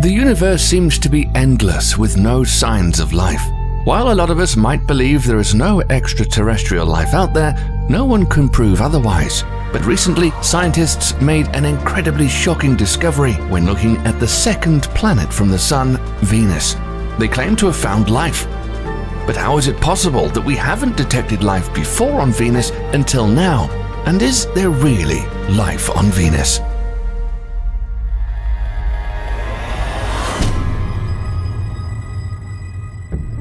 The universe seems to be endless with no signs of life. While a lot of us might believe there is no extraterrestrial life out there, no one can prove otherwise. But recently, scientists made an incredibly shocking discovery when looking at the second planet from the Sun, Venus. They claim to have found life. But how is it possible that we haven't detected life before on Venus until now? And is there really life on Venus?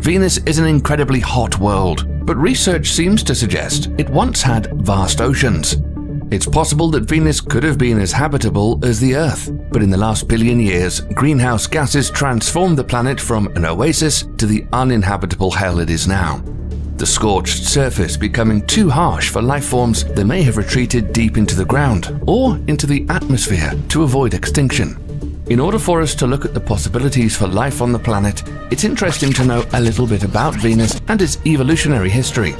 Venus is an incredibly hot world, but research seems to suggest it once had vast oceans. It's possible that Venus could have been as habitable as the Earth, but in the last billion years, greenhouse gases transformed the planet from an oasis to the uninhabitable hell it is now. The scorched surface becoming too harsh for life forms that may have retreated deep into the ground or into the atmosphere to avoid extinction. In order for us to look at the possibilities for life on the planet, it's interesting to know a little bit about Venus and its evolutionary history.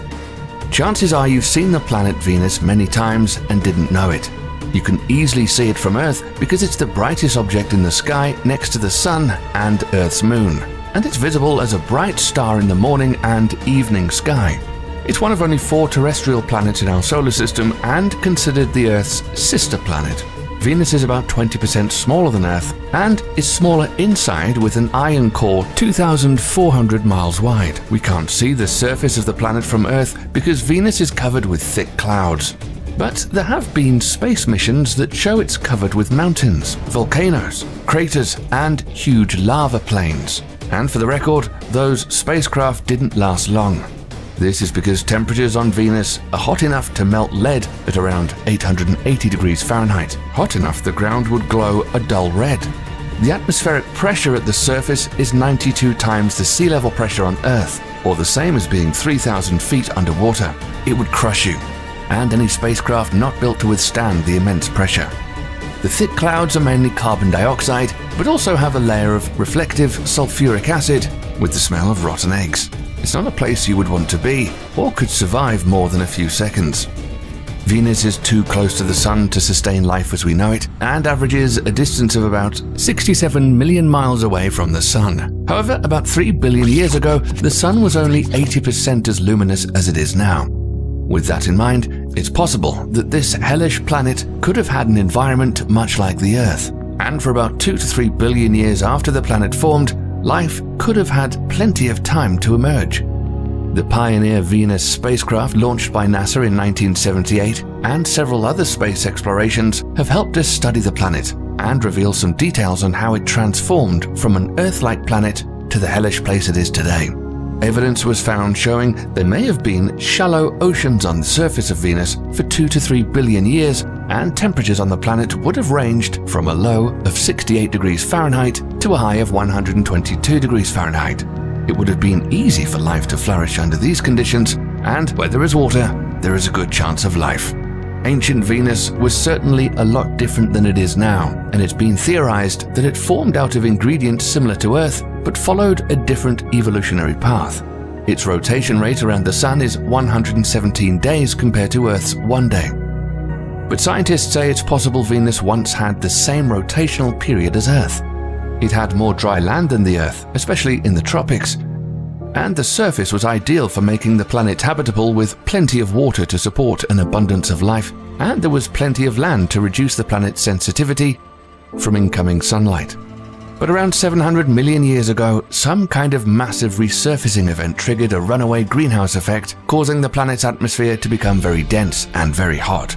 Chances are you've seen the planet Venus many times and didn't know it. You can easily see it from Earth because it's the brightest object in the sky next to the Sun and Earth's moon, and it's visible as a bright star in the morning and evening sky. It's one of only 4 terrestrial planets in our solar system and considered the Earth's sister planet. Venus is about 20% smaller than Earth and is smaller inside with an iron core 2,400 miles wide. We can't see the surface of the planet from Earth because Venus is covered with thick clouds. But there have been space missions that show it's covered with mountains, volcanoes, craters, and huge lava plains. And for the record, those spacecraft didn't last long. This is because temperatures on Venus are hot enough to melt lead at around 880 degrees Fahrenheit, hot enough the ground would glow a dull red. The atmospheric pressure at the surface is 92 times the sea level pressure on Earth, or the same as being 3,000 feet underwater. It would crush you, and any spacecraft not built to withstand the immense pressure. The thick clouds are mainly carbon dioxide, but also have a layer of reflective sulfuric acid with the smell of rotten eggs. It's not a place you would want to be, or could survive more than a few seconds. Venus is too close to the Sun to sustain life as we know it, and averages a distance of about 67 million miles away from the Sun. However, about 3 billion years ago, the Sun was only 80% as luminous as it is now. With that in mind, it's possible that this hellish planet could have had an environment much like the Earth, and for about 2 to 3 billion years after the planet formed, life could have had plenty of time to emerge. The Pioneer Venus spacecraft launched by NASA in 1978 and several other space explorations have helped us study the planet and reveal some details on how it transformed from an Earth-like planet to the hellish place it is today. Evidence was found showing there may have been shallow oceans on the surface of Venus for 2 to 3 billion years, and temperatures on the planet would have ranged from a low of 68 degrees Fahrenheit to a high of 122 degrees Fahrenheit. It would have been easy for life to flourish under these conditions, and where there is water, there is a good chance of life. Ancient Venus was certainly a lot different than it is now, and it's been theorized that it formed out of ingredients similar to Earth, but followed a different evolutionary path. Its rotation rate around the Sun is 117 days compared to Earth's 1 day. But scientists say it's possible Venus once had the same rotational period as Earth. It had more dry land than the Earth, especially in the tropics, and the surface was ideal for making the planet habitable with plenty of water to support an abundance of life, and there was plenty of land to reduce the planet's sensitivity from incoming sunlight. But around 700 million years ago, some kind of massive resurfacing event triggered a runaway greenhouse effect, causing the planet's atmosphere to become very dense and very hot.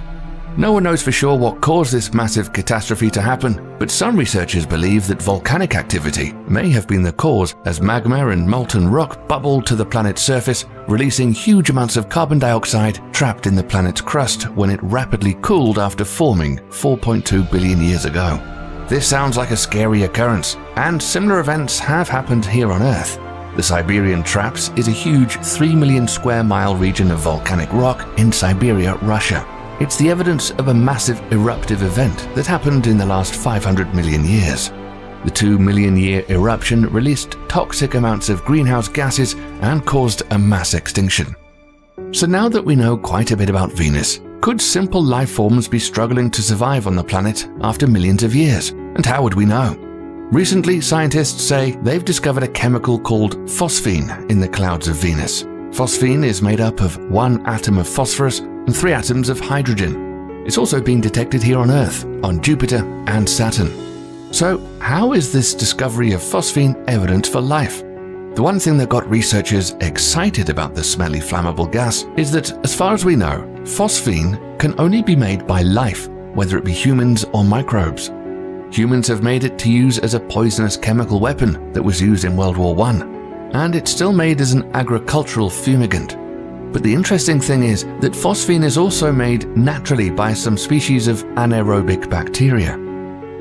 No one knows for sure what caused this massive catastrophe to happen, but some researchers believe that volcanic activity may have been the cause, as magma and molten rock bubbled to the planet's surface, releasing huge amounts of carbon dioxide trapped in the planet's crust when it rapidly cooled after forming 4.2 billion years ago. This sounds like a scary occurrence, and similar events have happened here on Earth. The Siberian Traps is a huge 3 million square mile region of volcanic rock in Siberia, Russia. It's the evidence of a massive eruptive event that happened in the last 500 million years. The 2 million year eruption released toxic amounts of greenhouse gases and caused a mass extinction. So now that we know quite a bit about Venus, could simple life forms be struggling to survive on the planet after millions of years? And how would we know? Recently, scientists say they've discovered a chemical called phosphine in the clouds of Venus. Phosphine is made up of 1 atom of phosphorus and 3 atoms of hydrogen. It's also been detected here on Earth, on Jupiter and Saturn. So, how is this discovery of phosphine evidence for life? The one thing that got researchers excited about the smelly flammable gas is that, as far as we know, phosphine can only be made by life, whether it be humans or microbes. Humans have made it to use as a poisonous chemical weapon that was used in World War I, and it's still made as an agricultural fumigant. But the interesting thing is that phosphine is also made naturally by some species of anaerobic bacteria.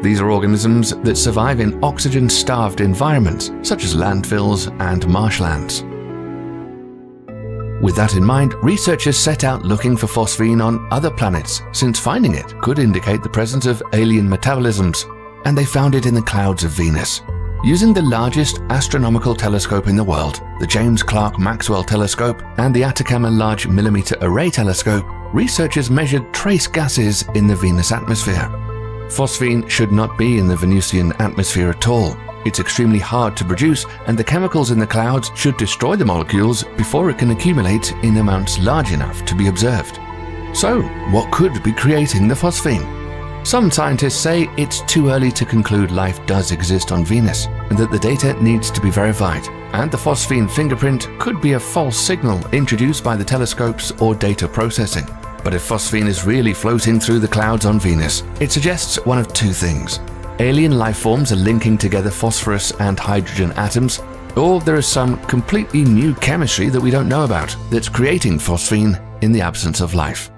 These are organisms that survive in oxygen-starved environments, such as landfills and marshlands. With that in mind, researchers set out looking for phosphine on other planets, since finding it could indicate the presence of alien metabolisms, and they found it in the clouds of Venus. Using the largest astronomical telescope in the world, the James Clerk Maxwell Telescope and the Atacama Large Millimeter Array Telescope, researchers measured trace gases in the Venus atmosphere. Phosphine should not be in the Venusian atmosphere at all. It's extremely hard to produce, and the chemicals in the clouds should destroy the molecules before it can accumulate in amounts large enough to be observed. So, what could be creating the phosphine? Some scientists say it's too early to conclude life does exist on Venus, and that the data needs to be verified, and the phosphine fingerprint could be a false signal introduced by the telescopes or data processing. But if phosphine is really floating through the clouds on Venus, it suggests one of two things. Alien life forms are linking together phosphorus and hydrogen atoms, or there is some completely new chemistry that we don't know about that's creating phosphine in the absence of life.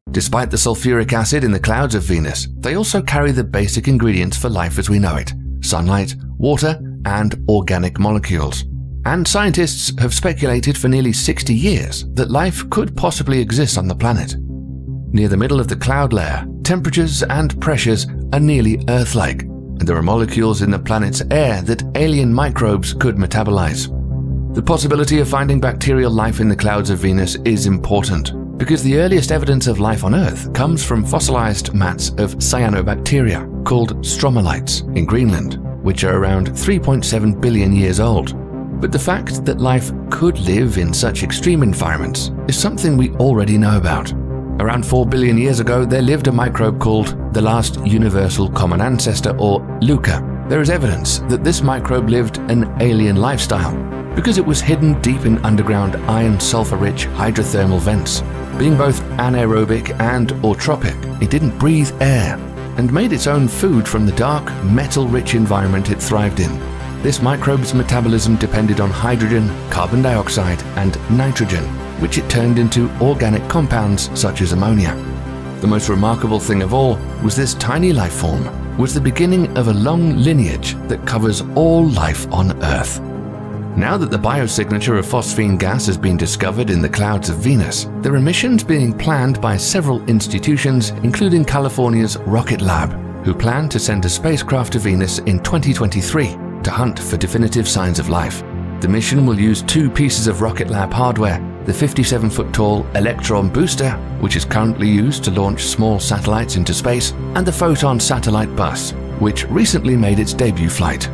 Despite the sulfuric acid in the clouds of Venus, they also carry the basic ingredients for life as we know it: sunlight, water, and organic molecules. And scientists have speculated for nearly 60 years that life could possibly exist on the planet. Near the middle of the cloud layer, temperatures and pressures are nearly Earth-like, and there are molecules in the planet's air that alien microbes could metabolize. The possibility of finding bacterial life in the clouds of Venus is important, because the earliest evidence of life on Earth comes from fossilized mats of cyanobacteria called stromatolites in Greenland, which are around 3.7 billion years old. But the fact that life could live in such extreme environments is something we already know about. Around 4 billion years ago, there lived a microbe called the last universal common ancestor, or LUCA. There is evidence that this microbe lived an alien lifestyle because it was hidden deep in underground iron-sulfur-rich hydrothermal vents. Being both anaerobic and autotrophic, it didn't breathe air and made its own food from the dark, metal-rich environment it thrived in. This microbe's metabolism depended on hydrogen, carbon dioxide, and nitrogen, which it turned into organic compounds such as ammonia. The most remarkable thing of all was this tiny life form was the beginning of a long lineage that covers all life on Earth. Now that the biosignature of phosphine gas has been discovered in the clouds of Venus, there are missions being planned by several institutions, including California's Rocket Lab, who plan to send a spacecraft to Venus in 2023 to hunt for definitive signs of life. The mission will use 2 pieces of Rocket Lab hardware: the 57-foot-tall Electron booster, which is currently used to launch small satellites into space, and the Photon satellite bus, which recently made its debut flight.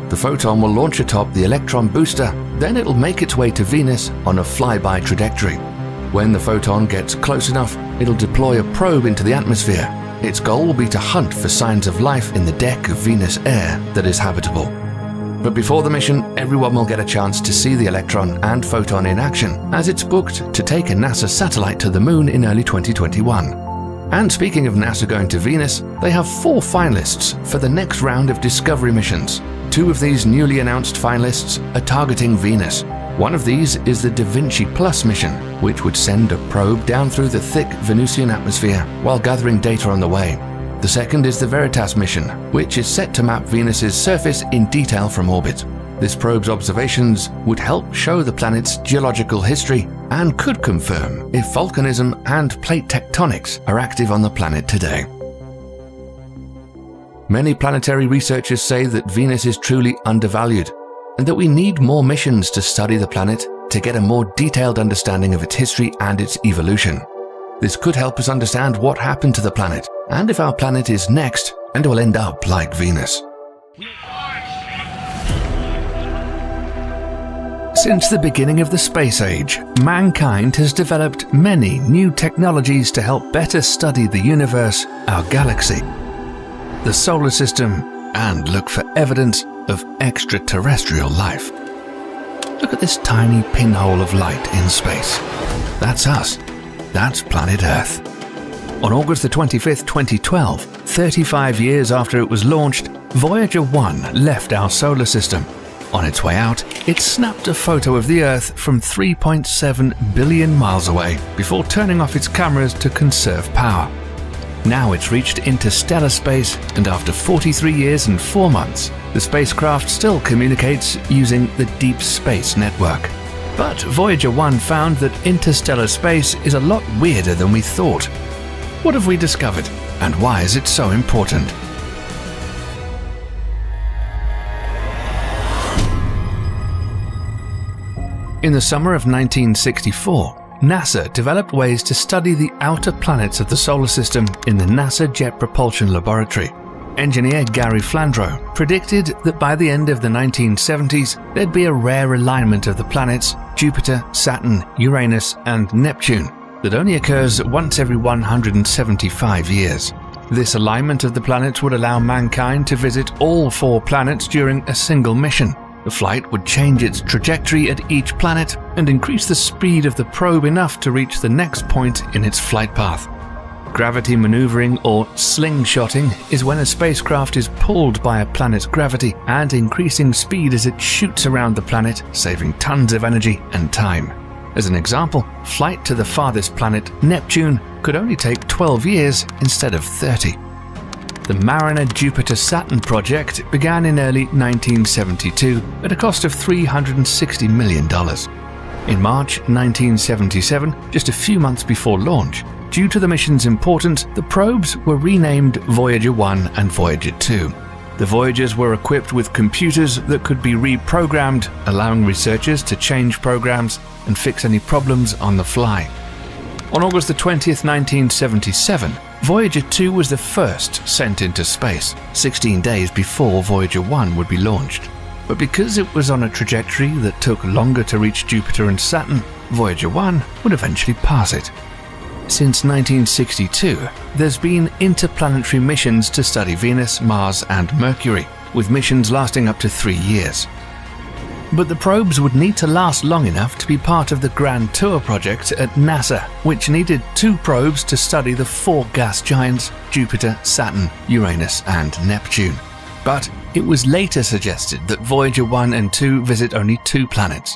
The Photon will launch atop the Electron booster, then it'll make its way to Venus on a flyby trajectory. When the Photon gets close enough, it'll deploy a probe into the atmosphere. Its goal will be to hunt for signs of life in the deck of Venus air that is habitable. But before the mission, everyone will get a chance to see the Electron and Photon in action, as it's booked to take a NASA satellite to the Moon in early 2021. And speaking of NASA going to Venus, they have 4 finalists for the next round of Discovery missions. 2 of these newly announced finalists are targeting Venus. One of these is the Da Vinci Plus mission, which would send a probe down through the thick Venusian atmosphere while gathering data on the way. The second is the Veritas mission, which is set to map Venus's surface in detail from orbit. This probe's observations would help show the planet's geological history and could confirm if volcanism and plate tectonics are active on the planet today. Many planetary researchers say that Venus is truly undervalued, and that we need more missions to study the planet to get a more detailed understanding of its history and its evolution. This could help us understand what happened to the planet, and if our planet is next and will end up like Venus. Since the beginning of the space age, mankind has developed many new technologies to help better study the universe, our galaxy, the solar system, and look for evidence of extraterrestrial life. Look at this tiny pinhole of light in space. That's us. That's planet Earth. On August the 25th, 2012, 35 years after it was launched, Voyager 1 left our solar system. On its way out, it snapped a photo of the Earth from 3.7 billion miles away before turning off its cameras to conserve power. Now it's reached interstellar space, and after 43 years and 4 months, the spacecraft still communicates using the Deep Space Network. But Voyager 1 found that interstellar space is a lot weirder than we thought. What have we discovered, and why is it so important? In the summer of 1964, NASA developed ways to study the outer planets of the solar system in the NASA Jet Propulsion Laboratory. Engineer Gary Flandreau predicted that by the end of the 1970s, there'd be a rare alignment of the planets Jupiter, Saturn, Uranus, and Neptune that only occurs once every 175 years. This alignment of the planets would allow mankind to visit all 4 planets during a single mission. The flight would change its trajectory at each planet and increase the speed of the probe enough to reach the next point in its flight path. Gravity maneuvering, or slingshotting, is when a spacecraft is pulled by a planet's gravity and increasing speed as it shoots around the planet, saving tons of energy and time. As an example, flight to the farthest planet, Neptune, could only take 12 years instead of 30. The Mariner Jupiter-Saturn project began in early 1972 at a cost of $360 million. In March 1977, just a few months before launch, due to the mission's importance, the probes were renamed Voyager 1 and Voyager 2. The Voyagers were equipped with computers that could be reprogrammed, allowing researchers to change programs and fix any problems on the fly. On August the 20th, 1977, Voyager 2 was the first sent into space, 16 days before Voyager 1 would be launched. But because it was on a trajectory that took longer to reach Jupiter and Saturn, Voyager 1 would eventually pass it. Since 1962, there's been interplanetary missions to study Venus, Mars, and Mercury, with missions lasting up to 3 years. But the probes would need to last long enough to be part of the Grand Tour project at NASA, which needed 2 probes to study the 4 gas giants Jupiter, Saturn, Uranus, and Neptune. But it was later suggested that Voyager 1 and 2 visit only 2 planets.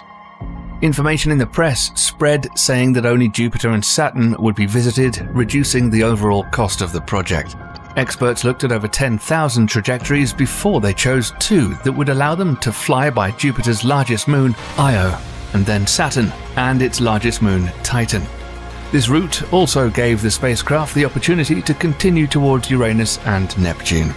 Information in the press spread saying that only Jupiter and Saturn would be visited, reducing the overall cost of the project. Experts looked at over 10,000 trajectories before they chose 2 that would allow them to fly by Jupiter's largest moon, Io, and then Saturn and its largest moon, Titan. This route also gave the spacecraft the opportunity to continue towards Uranus and Neptune.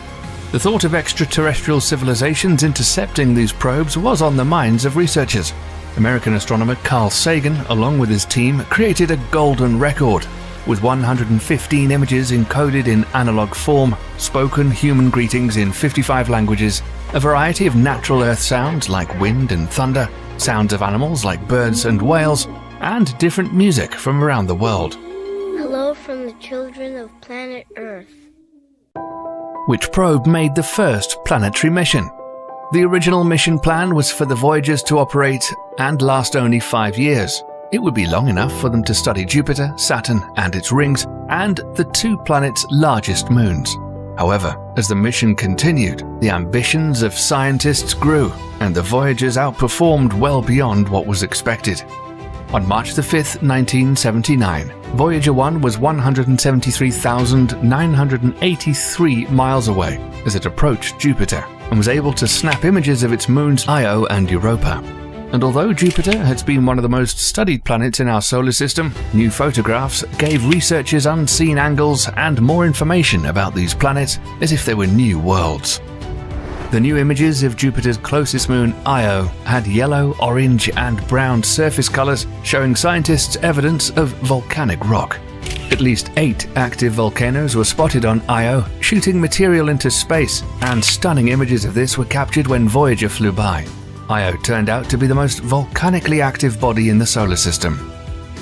The thought of extraterrestrial civilizations intercepting these probes was on the minds of researchers. American astronomer Carl Sagan, along with his team, created a golden record, with 115 images encoded in analog form, spoken human greetings in 55 languages, a variety of natural earth sounds like wind and thunder, sounds of animals like birds and whales, and different music from around the world. Hello from the children of planet Earth. Which probe made the first planetary mission? The original mission plan was for the Voyagers to operate and last only 5 years. It would be long enough for them to study Jupiter, Saturn and its rings, and the 2 planets' largest moons. However, as the mission continued, the ambitions of scientists grew, and the Voyagers outperformed well beyond what was expected. On March the 5th, 1979, Voyager 1 was 173,983 miles away as it approached Jupiter and was able to snap images of its moons Io and Europa. And although Jupiter has been one of the most studied planets in our solar system, new photographs gave researchers unseen angles and more information about these planets as if they were new worlds. The new images of Jupiter's closest moon, Io, had yellow, orange, and brown surface colors, showing scientists evidence of volcanic rock. At least 8 active volcanoes were spotted on Io, shooting material into space, and stunning images of this were captured when Voyager flew by. Io turned out to be the most volcanically active body in the solar system.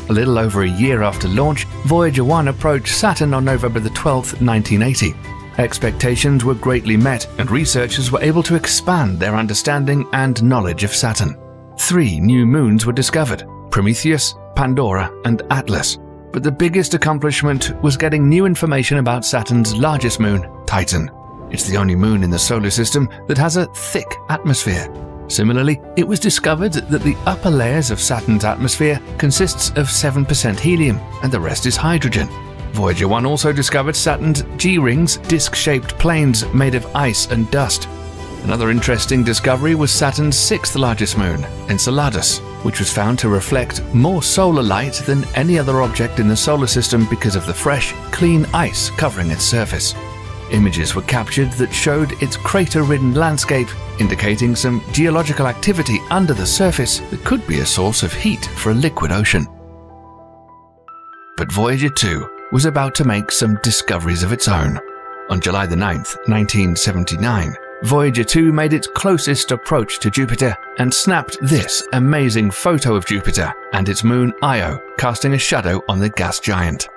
A little over a year after launch, Voyager 1 approached Saturn on November 12, 1980. Expectations were greatly met, and researchers were able to expand their understanding and knowledge of Saturn. 3 new moons were discovered: Prometheus, Pandora, and Atlas. But the biggest accomplishment was getting new information about Saturn's largest moon, Titan. It's the only moon in the solar system that has a thick atmosphere. Similarly, it was discovered that the upper layers of Saturn's atmosphere consists of 7% helium, and the rest is hydrogen. Voyager 1 also discovered Saturn's G-rings, disc-shaped plains made of ice and dust. Another interesting discovery was Saturn's 6th largest moon, Enceladus, which was found to reflect more solar light than any other object in the solar system because of the fresh, clean ice covering its surface. Images were captured that showed its crater-ridden landscape, indicating some geological activity under the surface that could be a source of heat for a liquid ocean. But Voyager 2 was about to make some discoveries of its own. On July 9, 1979, Voyager 2 made its closest approach to Jupiter and snapped this amazing photo of Jupiter and its moon Io, casting a shadow on the gas giant.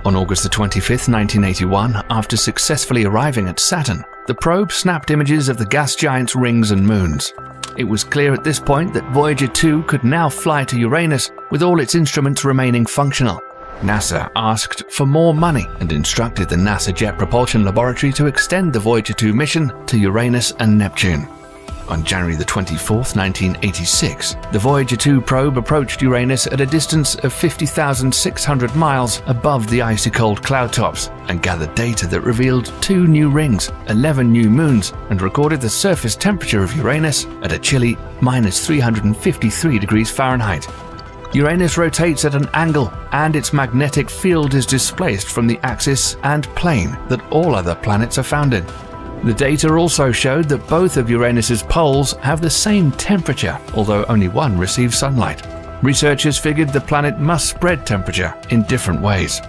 On August 25, 1981, after successfully arriving at Saturn, the probe snapped images of the gas giant's rings and moons. It was clear at this point that Voyager 2 could now fly to Uranus with all its instruments remaining functional. NASA asked for more money and instructed the NASA Jet Propulsion Laboratory to extend the Voyager 2 mission to Uranus and Neptune. On January 24, 1986, the Voyager 2 probe approached Uranus at a distance of 50,600 miles above the icy cold cloud tops and gathered data that revealed 2 new rings, 11 new moons, and recorded the surface temperature of Uranus at a chilly -353 degrees Fahrenheit. Uranus rotates at an angle, and its magnetic field is displaced from the axis and plane that all other planets are found in. The data also showed that both of Uranus's poles have the same temperature, although only one receives sunlight. Researchers figured the planet must spread temperature in different ways.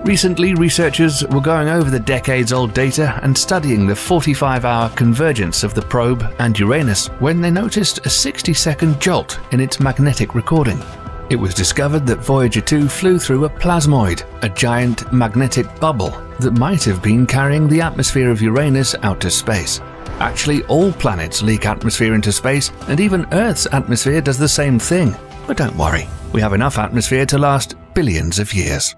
Recently, researchers were going over the decades-old data and studying the 45-hour convergence of the probe and Uranus when they noticed a 60-second jolt in its magnetic recording. It was discovered that Voyager 2 flew through a plasmoid, a giant magnetic bubble that might have been carrying the atmosphere of Uranus out to space. Actually, all planets leak atmosphere into space, and even Earth's atmosphere does the same thing. But don't worry, we have enough atmosphere to last billions of years.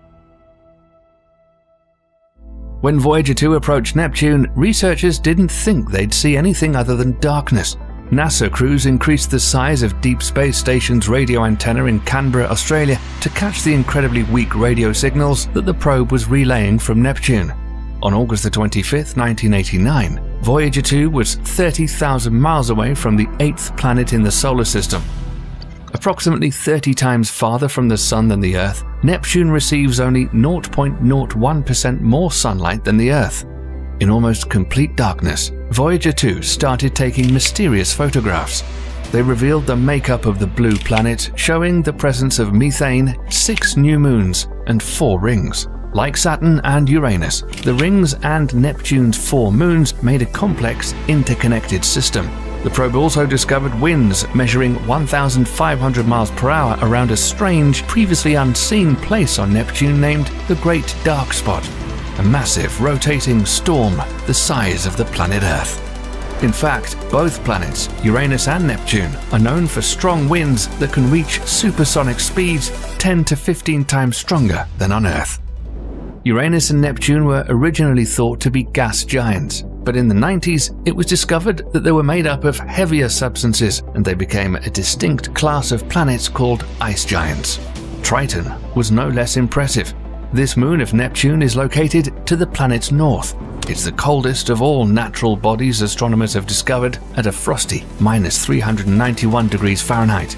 When Voyager 2 approached Neptune, researchers didn't think they'd see anything other than darkness. NASA crews increased the size of Deep Space Station's radio antenna in Canberra, Australia, to catch the incredibly weak radio signals that the probe was relaying from Neptune. On August 25, 1989, Voyager 2 was 30,000 miles away from the 8th planet in the solar system. Approximately 30 times farther from the Sun than the Earth, Neptune receives only 0.01% more sunlight than the Earth. In almost complete darkness, Voyager 2 started taking mysterious photographs. They revealed the makeup of the blue planet, showing the presence of methane, 6 new moons, and 4 rings. Like Saturn and Uranus, the rings and Neptune's 4 moons made a complex, interconnected system. The probe also discovered winds measuring 1,500 miles per hour around a strange, previously unseen place on Neptune named the Great Dark Spot, a massive rotating storm the size of the planet Earth. In fact, both planets, Uranus and Neptune, are known for strong winds that can reach supersonic speeds 10 to 15 times stronger than on Earth. Uranus and Neptune were originally thought to be gas giants, but in the 90s it was discovered that they were made up of heavier substances, and they became a distinct class of planets called ice giants. Triton was no less impressive. This moon of Neptune is located to the planet's north. It's the coldest of all natural bodies astronomers have discovered at a frosty -391 degrees Fahrenheit.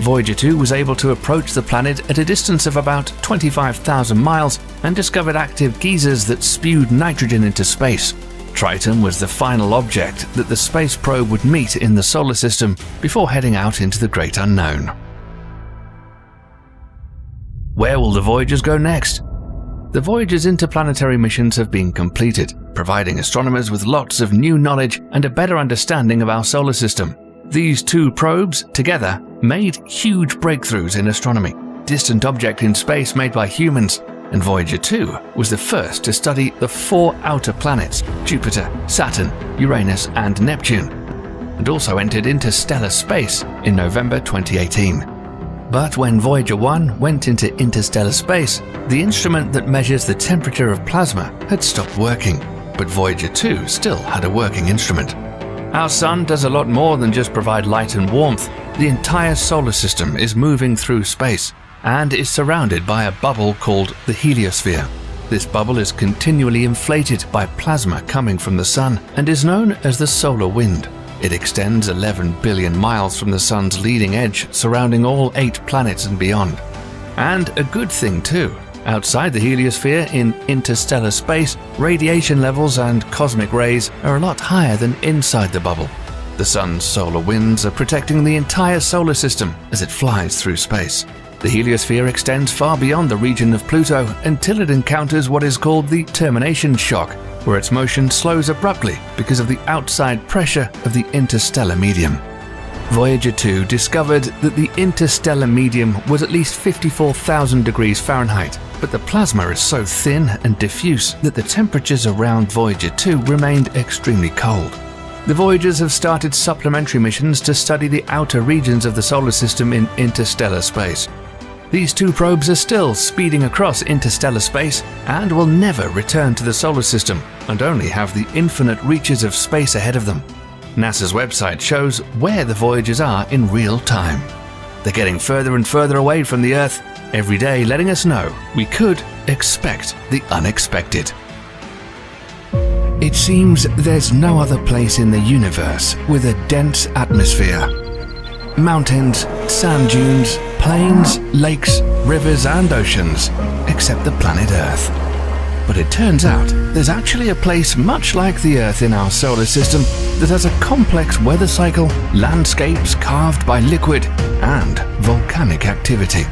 Voyager 2 was able to approach the planet at a distance of about 25,000 miles and discovered active geysers that spewed nitrogen into space. Triton was the final object that the space probe would meet in the solar system before heading out into the great unknown. Where will the Voyagers go next? The Voyager's interplanetary missions have been completed, providing astronomers with lots of new knowledge and a better understanding of our solar system. These two probes, together, made huge breakthroughs in astronomy. Distant object in space made by humans, and Voyager 2 was the first to study the 4 outer planets, Jupiter, Saturn, Uranus and Neptune, and also entered interstellar space in November 2018. But when Voyager 1 went into interstellar space, the instrument that measures the temperature of plasma had stopped working, but Voyager 2 still had a working instrument. Our Sun does a lot more than just provide light and warmth. The entire solar system is moving through space and is surrounded by a bubble called the heliosphere. This bubble is continually inflated by plasma coming from the Sun and is known as the solar wind. It extends 11 billion miles from the Sun's leading edge, surrounding all 8 planets and beyond. And a good thing too. Outside the heliosphere, in interstellar space, radiation levels and cosmic rays are a lot higher than inside the bubble. The Sun's solar winds are protecting the entire solar system as it flies through space. The heliosphere extends far beyond the region of Pluto until it encounters what is called the termination shock, where its motion slows abruptly because of the outside pressure of the interstellar medium. Voyager 2 discovered that the interstellar medium was at least 54,000 degrees Fahrenheit, but the plasma is so thin and diffuse that the temperatures around Voyager 2 remained extremely cold. The Voyagers have started supplementary missions to study the outer regions of the solar system in interstellar space. These two probes are still speeding across interstellar space and will never return to the solar system and only have the infinite reaches of space ahead of them. NASA's website shows where the Voyagers are in real time. They're getting further and further away from the Earth, every day letting us know we could expect the unexpected. It seems there's no other place in the universe with a dense atmosphere. Mountains, sand dunes, plains, lakes, rivers and oceans, except the planet Earth. But it turns out there's actually a place much like the Earth in our solar system that has a complex weather cycle, landscapes carved by liquid, and volcanic activity.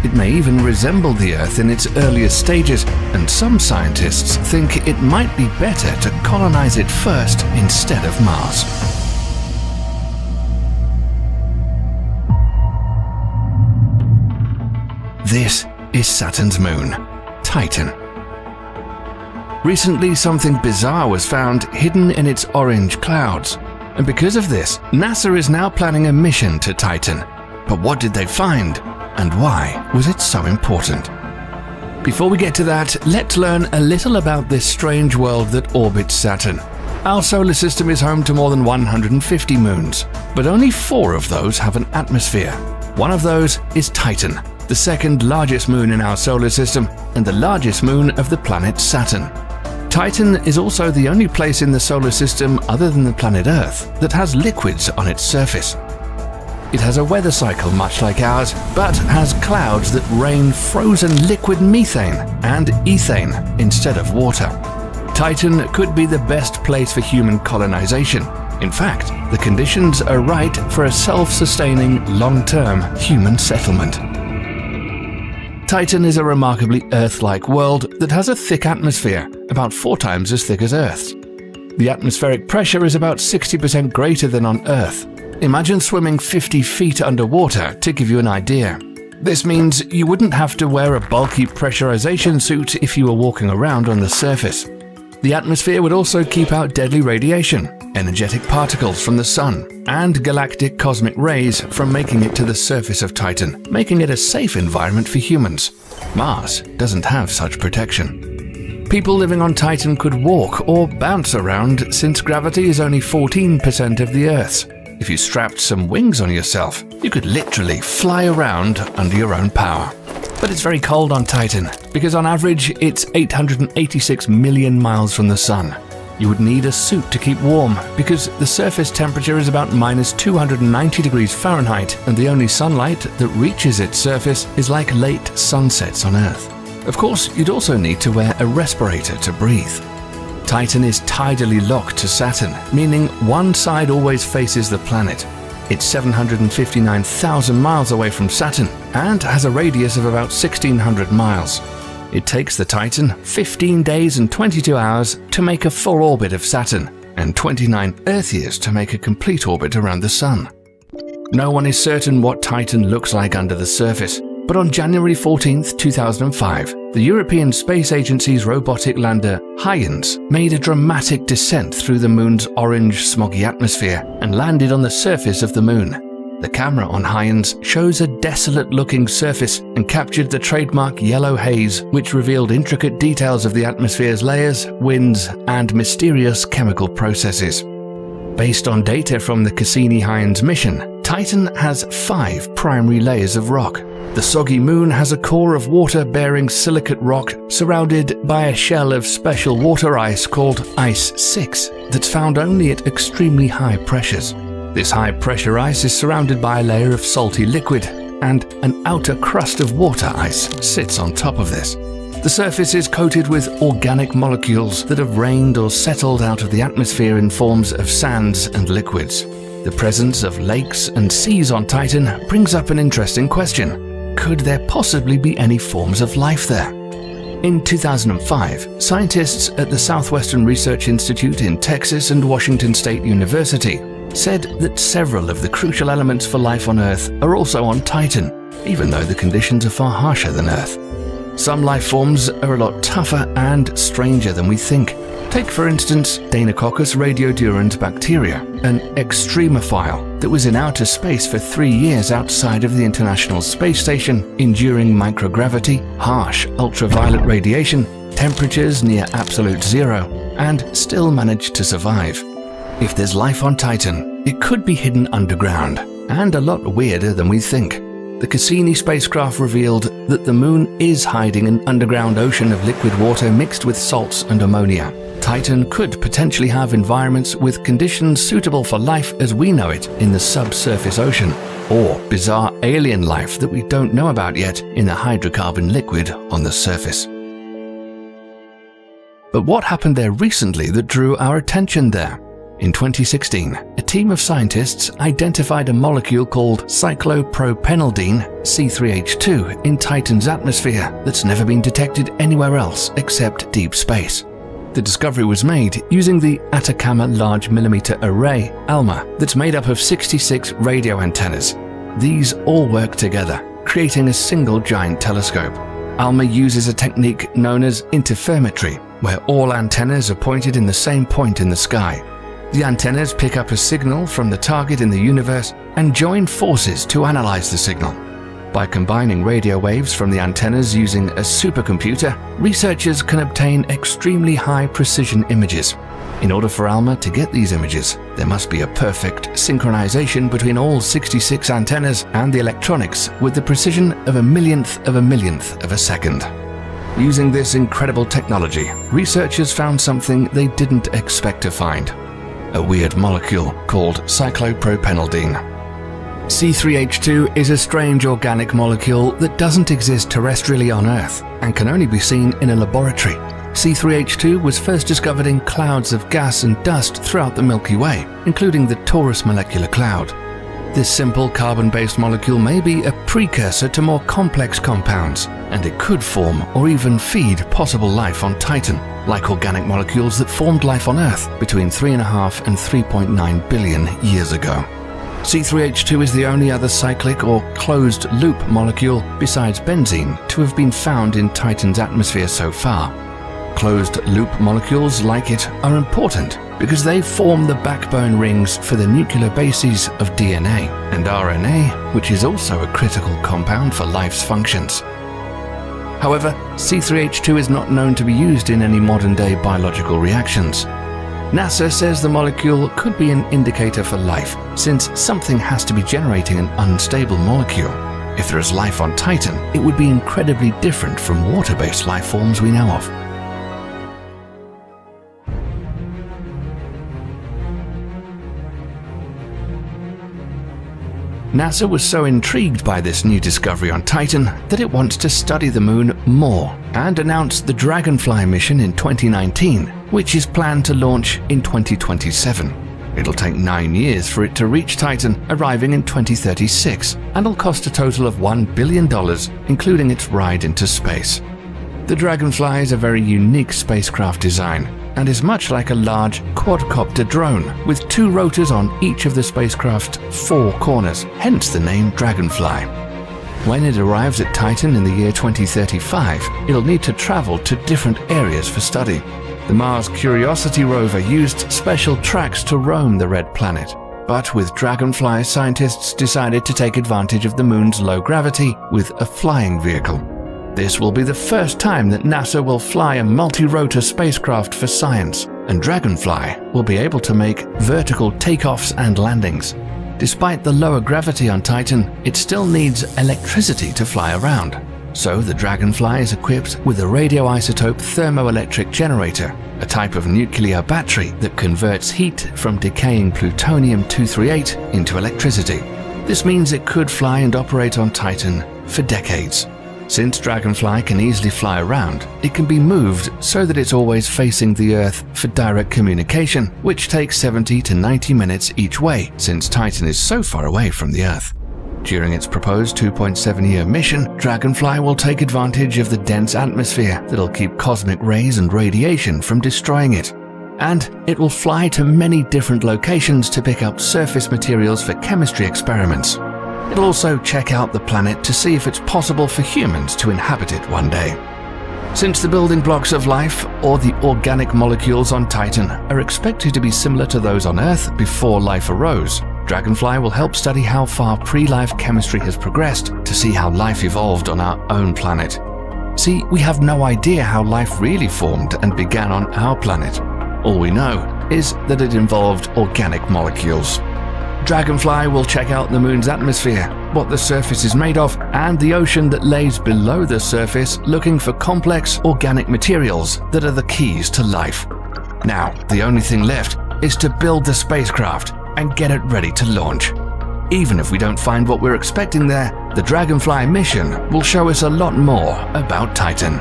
It may even resemble the Earth in its earliest stages, and some scientists think it might be better to colonize it first instead of Mars. This is Saturn's moon, Titan. Recently, something bizarre was found hidden in its orange clouds, and because of this, NASA is now planning a mission to Titan. But what did they find, and why was it so important? Before we get to that, let's learn a little about this strange world that orbits Saturn. Our solar system is home to more than 150 moons, but only 4 of those have an atmosphere. One of those is Titan, the second largest moon in our solar system and the largest moon of the planet Saturn. Titan is also the only place in the solar system other than the planet Earth that has liquids on its surface. It has a weather cycle much like ours, but has clouds that rain frozen liquid methane and ethane instead of water. Titan could be the best place for human colonization. In fact, the conditions are right for a self-sustaining, long-term human settlement. Titan is a remarkably Earth-like world that has a thick atmosphere, about 4 times as thick as Earth's. The atmospheric pressure is about 60% greater than on Earth. Imagine swimming 50 feet underwater to give you an idea. This means you wouldn't have to wear a bulky pressurization suit if you were walking around on the surface. The atmosphere would also keep out deadly radiation, energetic particles from the sun, and galactic cosmic rays from making it to the surface of Titan, making it a safe environment for humans. Mars doesn't have such protection. People living on Titan could walk or bounce around since gravity is only 14% of the Earth's. If you strapped some wings on yourself, you could literally fly around under your own power. But it's very cold on Titan, because on average it's 886 million miles from the sun. You would need a suit to keep warm, because the surface temperature is about minus 290 degrees Fahrenheit, and the only sunlight that reaches its surface is like late sunsets on Earth. Of course, you'd also need to wear a respirator to breathe. Titan is tidally locked to Saturn, meaning one side always faces the planet. It's 759,000 miles away from Saturn and has a radius of about 1,600 miles. It takes the Titan 15 days and 22 hours to make a full orbit of Saturn, and 29 Earth years to make a complete orbit around the Sun. No one is certain what Titan looks like under the surface, but on January 14, 2005, the European Space Agency's robotic lander Hyans made a dramatic descent through the Moon's orange, smoggy atmosphere and landed on the surface of the Moon. The camera on Hyans shows a desolate-looking surface and captured the trademark yellow haze, which revealed intricate details of the atmosphere's layers, winds, and mysterious chemical processes. Based on data from the Cassini-Hyans mission, Titan has 5 primary layers of rock. The soggy Moon has a core of water-bearing silicate rock surrounded by a shell of special water ice called Ice 6 that's found only at extremely high pressures. This high-pressure ice is surrounded by a layer of salty liquid, and an outer crust of water ice sits on top of this. The surface is coated with organic molecules that have rained or settled out of the atmosphere in forms of sands and liquids. The presence of lakes and seas on Titan brings up an interesting question. Could there possibly be any forms of life there? In 2005, scientists at the Southwestern Research Institute in Texas and Washington State University said that several of the crucial elements for life on Earth are also on Titan, even though the conditions are far harsher than Earth. Some life forms are a lot tougher and stranger than we think. Take for instance Deinococcus radiodurans bacteria, an extremophile that was in outer space for 3 years outside of the International Space Station, enduring microgravity, harsh ultraviolet radiation, temperatures near absolute zero, and still managed to survive. If there's life on Titan, it could be hidden underground, and a lot weirder than we think. The Cassini spacecraft revealed that the Moon is hiding an underground ocean of liquid water mixed with salts and ammonia. Titan could potentially have environments with conditions suitable for life as we know it in the subsurface ocean, or bizarre alien life that we don't know about yet in the hydrocarbon liquid on the surface. But what happened there recently that drew our attention there? In 2016, a team of scientists identified a molecule called cyclopropenylidene, C3H2, in Titan's atmosphere that's never been detected anywhere else except deep space. The discovery was made using the Atacama Large Millimeter Array, ALMA, that's made up of 66 radio antennas. These all work together, creating a single giant telescope. ALMA uses a technique known as interferometry, where all antennas are pointed in the same point in the sky. The antennas pick up a signal from the target in the universe and join forces to analyze the signal. By combining radio waves from the antennas using a supercomputer, researchers can obtain extremely high precision images. In order for ALMA to get these images, there must be a perfect synchronization between all 66 antennas and the electronics with the precision of a millionth of a second. Using this incredible technology, researchers found something they didn't expect to find. A weird molecule called cyclopropenylidene. C3H2 is a strange organic molecule that doesn't exist terrestrially on Earth and can only be seen in a laboratory. C3H2 was first discovered in clouds of gas and dust throughout the Milky Way, including the Taurus molecular cloud. This simple carbon-based molecule may be a precursor to more complex compounds, and it could form or even feed possible life on Titan, like organic molecules that formed life on Earth between 3.5 and 3.9 billion years ago. C3H2 is the only other cyclic or closed-loop molecule besides benzene to have been found in Titan's atmosphere so far. Closed-loop molecules like it are important because they form the backbone rings for the nuclear bases of DNA and RNA, which is also a critical compound for life's functions. However, C3H2 is not known to be used in any modern-day biological reactions. NASA says the molecule could be an indicator for life, since something has to be generating an unstable molecule. If there is life on Titan, it would be incredibly different from water-based life forms we know of. NASA was so intrigued by this new discovery on Titan that it wants to study the Moon more and announced the Dragonfly mission in 2019, which is planned to launch in 2027. It'll take 9 years for it to reach Titan, arriving in 2036, and will cost a total of $1 billion, including its ride into space. The Dragonfly is a very unique spacecraft design and is much like a large quadcopter drone with 2 rotors on each of the spacecraft's 4 corners, hence the name Dragonfly. When it arrives at Titan in the year 2035, it'll need to travel to different areas for study. The Mars Curiosity rover used special tracks to roam the red planet. But with Dragonfly, scientists decided to take advantage of the moon's low gravity with a flying vehicle. This will be the first time that NASA will fly a multi-rotor spacecraft for science, and Dragonfly will be able to make vertical takeoffs and landings. Despite the lower gravity on Titan, it still needs electricity to fly around. So the Dragonfly is equipped with a radioisotope thermoelectric generator, a type of nuclear battery that converts heat from decaying plutonium-238 into electricity. This means it could fly and operate on Titan for decades. Since Dragonfly can easily fly around, it can be moved so that it's always facing the Earth for direct communication, which takes 70 to 90 minutes each way, since Titan is so far away from the Earth. During its proposed 2.7-year mission, Dragonfly will take advantage of the dense atmosphere that'll keep cosmic rays and radiation from destroying it. And it will fly to many different locations to pick up surface materials for chemistry experiments. It'll also check out the planet to see if it's possible for humans to inhabit it one day. Since the building blocks of life, or the organic molecules on Titan, are expected to be similar to those on Earth before life arose, Dragonfly will help study how far pre-life chemistry has progressed to see how life evolved on our own planet. See, we have no idea how life really formed and began on our planet. All we know is that it involved organic molecules. Dragonfly will check out the moon's atmosphere, what the surface is made of, and the ocean that lays below the surface, looking for complex organic materials that are the keys to life. Now, the only thing left is to build the spacecraft and get it ready to launch. Even if we don't find what we're expecting there, the Dragonfly mission will show us a lot more about Titan.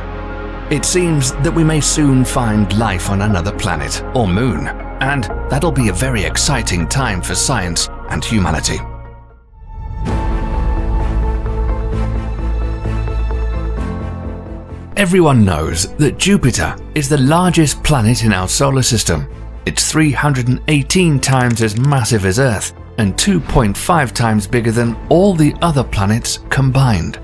It seems that we may soon find life on another planet or moon, and that'll be a very exciting time for science and humanity. Everyone knows that Jupiter is the largest planet in our solar system. It's 318 times as massive as Earth and 2.5 times bigger than all the other planets combined.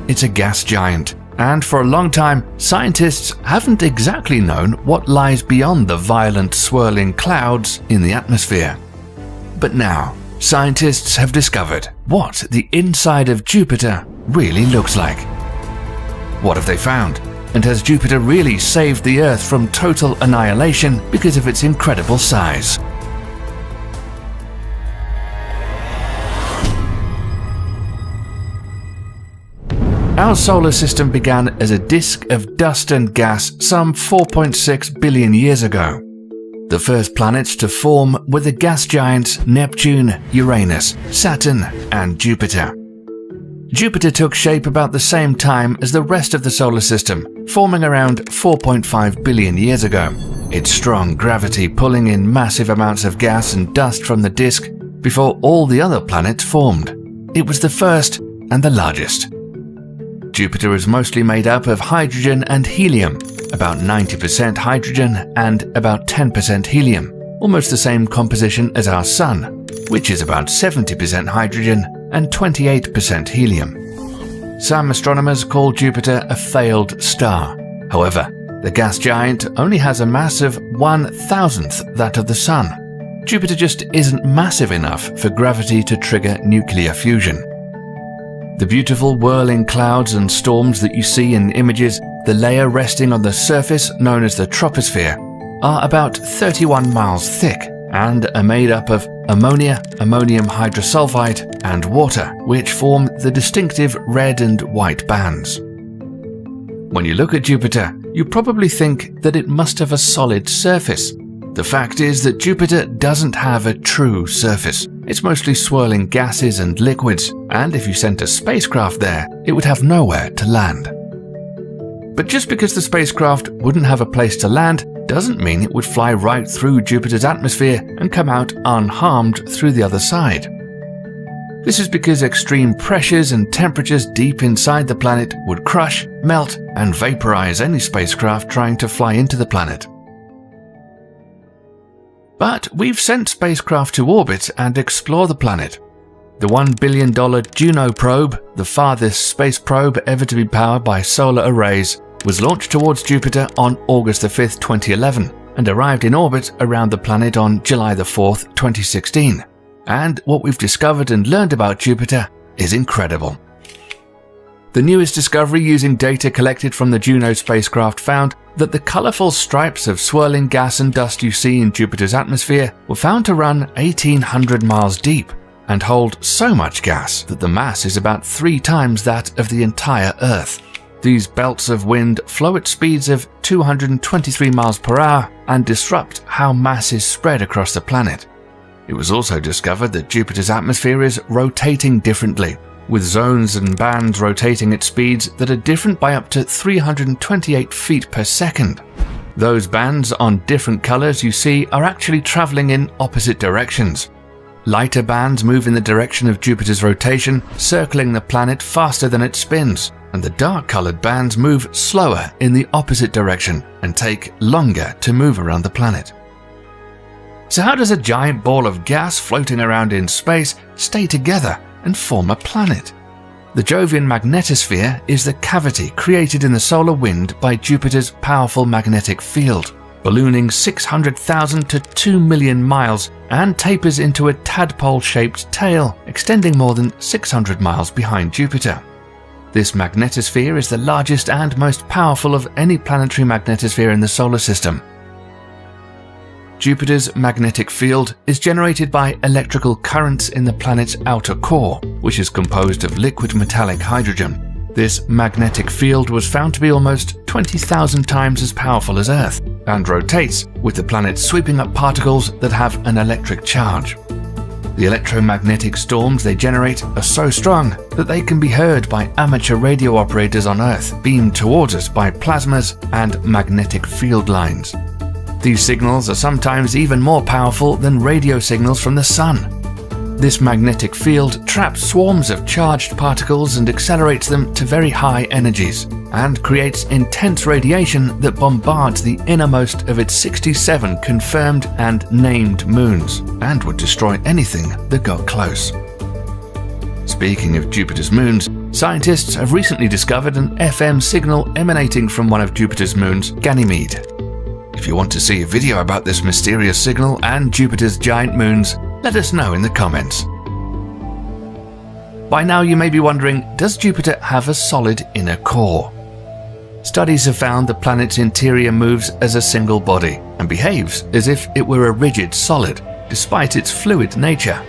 It's a gas giant, and for a long time, scientists haven't exactly known what lies beyond the violent swirling clouds in the atmosphere. But now, scientists have discovered what the inside of Jupiter really looks like. What have they found? And has Jupiter really saved the Earth from total annihilation because of its incredible size? Our solar system began as a disk of dust and gas some 4.6 billion years ago. The first planets to form were the gas giants Neptune, Uranus, Saturn, and Jupiter. Jupiter took shape about the same time as the rest of the solar system, forming around 4.5 billion years ago. Its strong gravity pulling in massive amounts of gas and dust from the disk before all the other planets formed. It was the first and the largest. Jupiter is mostly made up of hydrogen and helium, about 90% hydrogen and about 10% helium, almost the same composition as our Sun, which is about 70% hydrogen and 28% helium. Some astronomers call Jupiter a failed star. However, the gas giant only has a mass of 1,000th that of the Sun. Jupiter just isn't massive enough for gravity to trigger nuclear fusion. The beautiful whirling clouds and storms that you see in images, the layer resting on the surface known as the troposphere, are about 31 miles thick and are made up of ammonia, ammonium hydrosulfide, and water, which form the distinctive red and white bands. When you look at Jupiter, you probably think that it must have a solid surface. The fact is that Jupiter doesn't have a true surface. It's mostly swirling gases and liquids, and if you sent a spacecraft there, it would have nowhere to land. But just because the spacecraft wouldn't have a place to land doesn't mean it would fly right through Jupiter's atmosphere and come out unharmed through the other side. This is because extreme pressures and temperatures deep inside the planet would crush, melt, and vaporize any spacecraft trying to fly into the planet. But we've sent spacecraft to orbit and explore the planet. The $1 billion Juno probe, the farthest space probe ever to be powered by solar arrays, was launched towards Jupiter on August 5, 2011, and arrived in orbit around the planet on July 4, 2016. And what we've discovered and learned about Jupiter is incredible. The newest discovery using data collected from the Juno spacecraft found that the colourful stripes of swirling gas and dust you see in Jupiter's atmosphere were found to run 1,800 miles deep and hold so much gas that the mass is about 3 times that of the entire Earth. These belts of wind flow at speeds of 223 miles per hour and disrupt how mass is spread across the planet. It was also discovered that Jupiter's atmosphere is rotating differently, with zones and bands rotating at speeds that are different by up to 328 feet per second. Those bands on different colors you see are actually traveling in opposite directions. Lighter bands move in the direction of Jupiter's rotation, circling the planet faster than it spins, and the dark-colored bands move slower in the opposite direction and take longer to move around the planet. So how does a giant ball of gas floating around in space stay together and form a planet? The Jovian magnetosphere is the cavity created in the solar wind by Jupiter's powerful magnetic field, ballooning 600,000 to 2 million miles, and tapers into a tadpole-shaped tail extending more than 600 miles behind Jupiter. This magnetosphere is the largest and most powerful of any planetary magnetosphere in the solar system. Jupiter's magnetic field is generated by electrical currents in the planet's outer core, which is composed of liquid metallic hydrogen. This magnetic field was found to be almost 20,000 times as powerful as Earth, and rotates, with the planet sweeping up particles that have an electric charge. The electromagnetic storms they generate are so strong that they can be heard by amateur radio operators on Earth, beamed towards us by plasmas and magnetic field lines. These signals are sometimes even more powerful than radio signals from the sun. This magnetic field traps swarms of charged particles and accelerates them to very high energies, and creates intense radiation that bombards the innermost of its 67 confirmed and named moons, and would destroy anything that got close. Speaking of Jupiter's moons, scientists have recently discovered an FM signal emanating from one of Jupiter's moons, Ganymede. If you want to see a video about this mysterious signal and Jupiter's giant moons, let us know in the comments. By now you may be wondering, does Jupiter have a solid inner core? Studies have found the planet's interior moves as a single body and behaves as if it were a rigid solid, despite its fluid nature.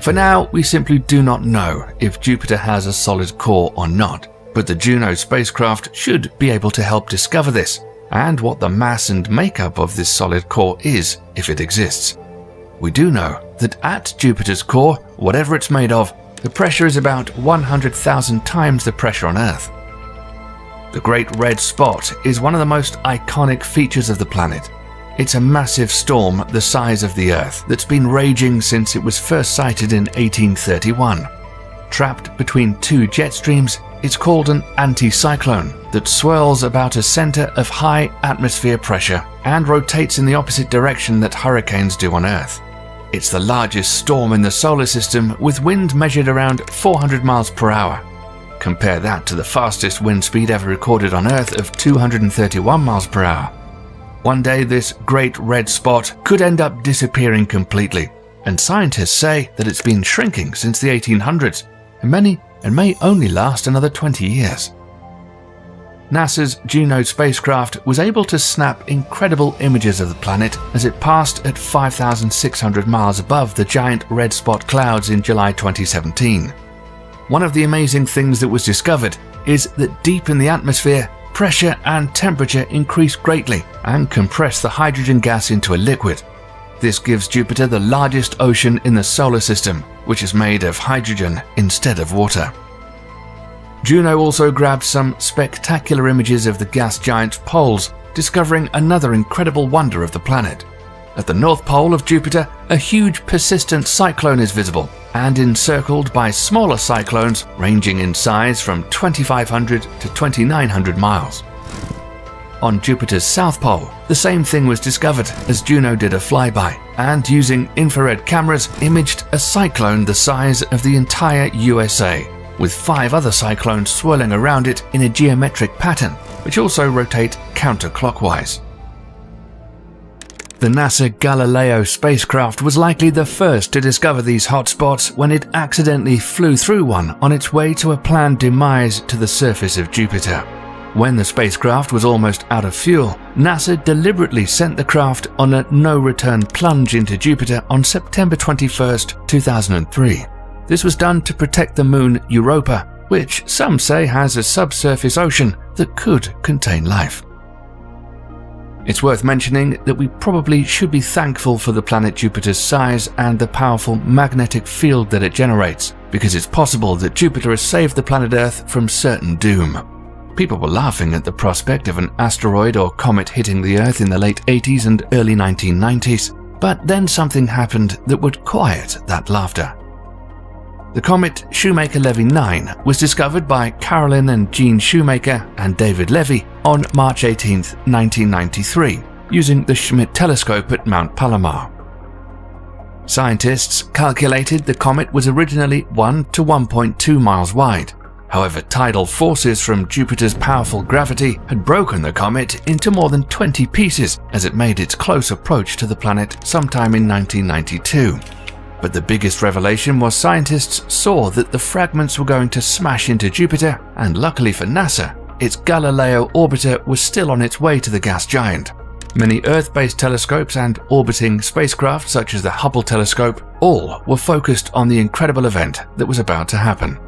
For now, we simply do not know if Jupiter has a solid core or not, but the Juno spacecraft should be able to help discover this, and what the mass and makeup of this solid core is, if it exists. We do know that at Jupiter's core, whatever it's made of, the pressure is about 100,000 times the pressure on Earth. The Great Red Spot is one of the most iconic features of the planet. It's a massive storm the size of the Earth that's been raging since it was first sighted in 1831. Trapped between 2 jet streams, it's called an anticyclone that swirls about a center of high atmosphere pressure and rotates in the opposite direction that hurricanes do on Earth. It's the largest storm in the solar system, with wind measured around 400 miles per hour. Compare that to the fastest wind speed ever recorded on Earth of 231 miles per hour. One day this Great Red Spot could end up disappearing completely, and scientists say that it's been shrinking since the 1800s, and may only last another 20 years. NASA's Juno spacecraft was able to snap incredible images of the planet as it passed at 5,600 miles above the giant red spot clouds in July 2017. One of the amazing things that was discovered is that deep in the atmosphere, pressure and temperature increase greatly and compress the hydrogen gas into a liquid. This gives Jupiter the largest ocean in the solar system, which is made of hydrogen instead of water. Juno also grabbed some spectacular images of the gas giant's poles, discovering another incredible wonder of the planet. at the north pole of Jupiter, a huge persistent cyclone is visible and encircled by smaller cyclones ranging in size from 2,500 to 2,900 miles. On Jupiter's south pole, the same thing was discovered as Juno did a flyby and, using infrared cameras, imaged a cyclone the size of the entire USA, with 5 other cyclones swirling around it in a geometric pattern, which also rotate counterclockwise. The NASA Galileo spacecraft was likely the first to discover these hotspots when it accidentally flew through one on its way to a planned demise to the surface of Jupiter. When the spacecraft was almost out of fuel, NASA deliberately sent the craft on a no-return plunge into Jupiter on September 21, 2003. This was done to protect the moon Europa, which some say has a subsurface ocean that could contain life. It's worth mentioning that we probably should be thankful for the planet Jupiter's size and the powerful magnetic field that it generates, because it's possible that Jupiter has saved the planet Earth from certain doom. People were laughing at the prospect of an asteroid or comet hitting the Earth in the late 80s and early 1990s, but then something happened that would quiet that laughter. The comet Shoemaker-Levy 9 was discovered by Carolyn and Gene Shoemaker and David Levy on March 18, 1993, using the Schmidt telescope at Mount Palomar. Scientists calculated the comet was originally 1 to 1.2 miles wide. However, tidal forces from Jupiter's powerful gravity had broken the comet into more than 20 pieces as it made its close approach to the planet sometime in 1992. But the biggest revelation was scientists saw that the fragments were going to smash into Jupiter, and luckily for NASA, its Galileo orbiter was still on its way to the gas giant. Many Earth-based telescopes and orbiting spacecraft such as the Hubble telescope all were focused on the incredible event that was about to happen.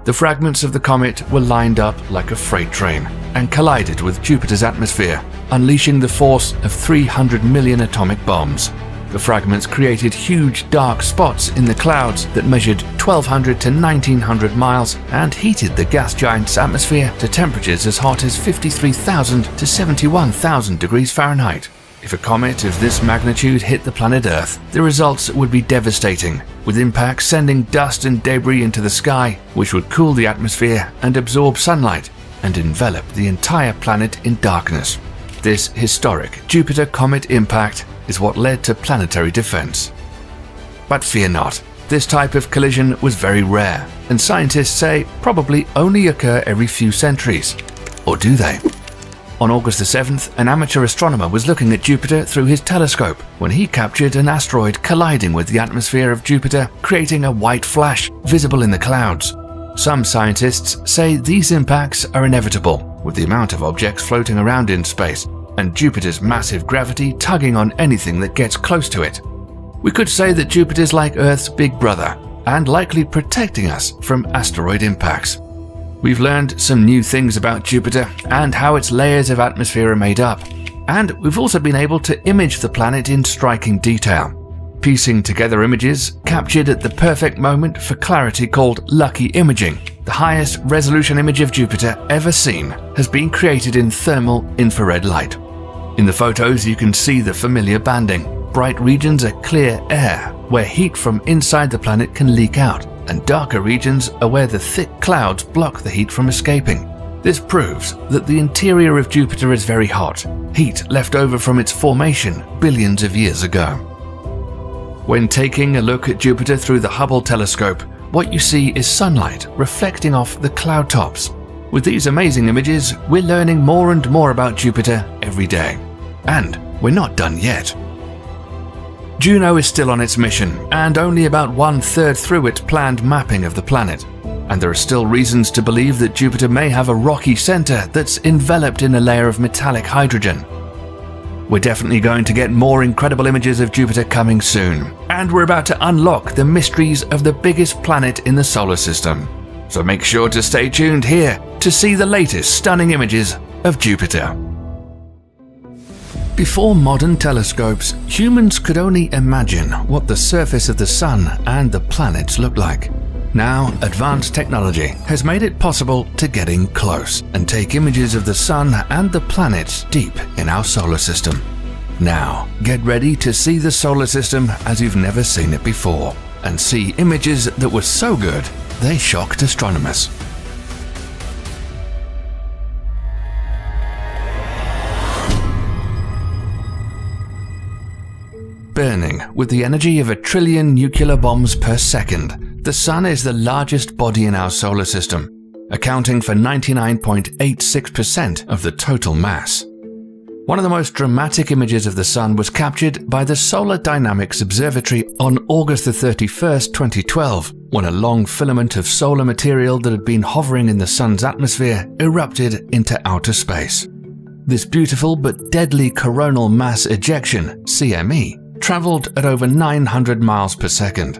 The fragments of the comet were lined up like a freight train and collided with Jupiter's atmosphere, unleashing the force of 300 million atomic bombs. The fragments created huge dark spots in the clouds that measured 1,200 to 1,900 miles and heated the gas giant's atmosphere to temperatures as hot as 53,000 to 71,000 degrees Fahrenheit. If a comet of this magnitude hit the planet Earth, the results would be devastating, with impacts sending dust and debris into the sky, which would cool the atmosphere and absorb sunlight and envelop the entire planet in darkness. This historic Jupiter comet impact is what led to planetary defense. But fear not, this type of collision was very rare, and scientists say probably only occur every few centuries. Or do they? On August the 7th, an amateur astronomer was looking at Jupiter through his telescope when he captured an asteroid colliding with the atmosphere of Jupiter, creating a white flash visible in the clouds. Some scientists say these impacts are inevitable, with the amount of objects floating around in space and Jupiter's massive gravity tugging on anything that gets close to it. We could say that Jupiter's like Earth's big brother and likely protecting us from asteroid impacts. We've learned some new things about Jupiter and how its layers of atmosphere are made up, and we've also been able to image the planet in striking detail, piecing together images captured at the perfect moment for clarity called lucky imaging. The highest resolution image of Jupiter ever seen has been created in thermal infrared light. In the photos you can see the familiar banding. Bright regions are clear air, where heat from inside the planet can leak out, and darker regions are where the thick clouds block the heat from escaping. This proves that the interior of Jupiter is very hot, heat left over from its formation billions of years ago. When taking a look at Jupiter through the Hubble telescope, what you see is sunlight reflecting off the cloud tops. With these amazing images, we're learning more and more about Jupiter every day. And we're not done yet. Juno is still on its mission, and only about 1/3 through its planned mapping of the planet. And there are still reasons to believe that Jupiter may have a rocky center that's enveloped in a layer of metallic hydrogen. We're definitely going to get more incredible images of Jupiter coming soon, and we're about to unlock the mysteries of the biggest planet in the solar system. So make sure to stay tuned here to see the latest stunning images of Jupiter. Before modern telescopes, humans could only imagine what the surface of the Sun and the planets looked like. Now, advanced technology has made it possible to get in close and take images of the Sun and the planets deep in our solar system. Now, get ready to see the solar system as you've never seen it before, and see images that were so good they shocked astronomers. Burning with the energy of 1 trillion nuclear bombs per second, the Sun is the largest body in our solar system, accounting for 99.86% of the total mass. One of the most dramatic images of the Sun was captured by the Solar Dynamics Observatory on August 31, 2012, when a long filament of solar material that had been hovering in the Sun's atmosphere erupted into outer space. This beautiful but deadly coronal mass ejection, CME, traveled at over 900 miles per second.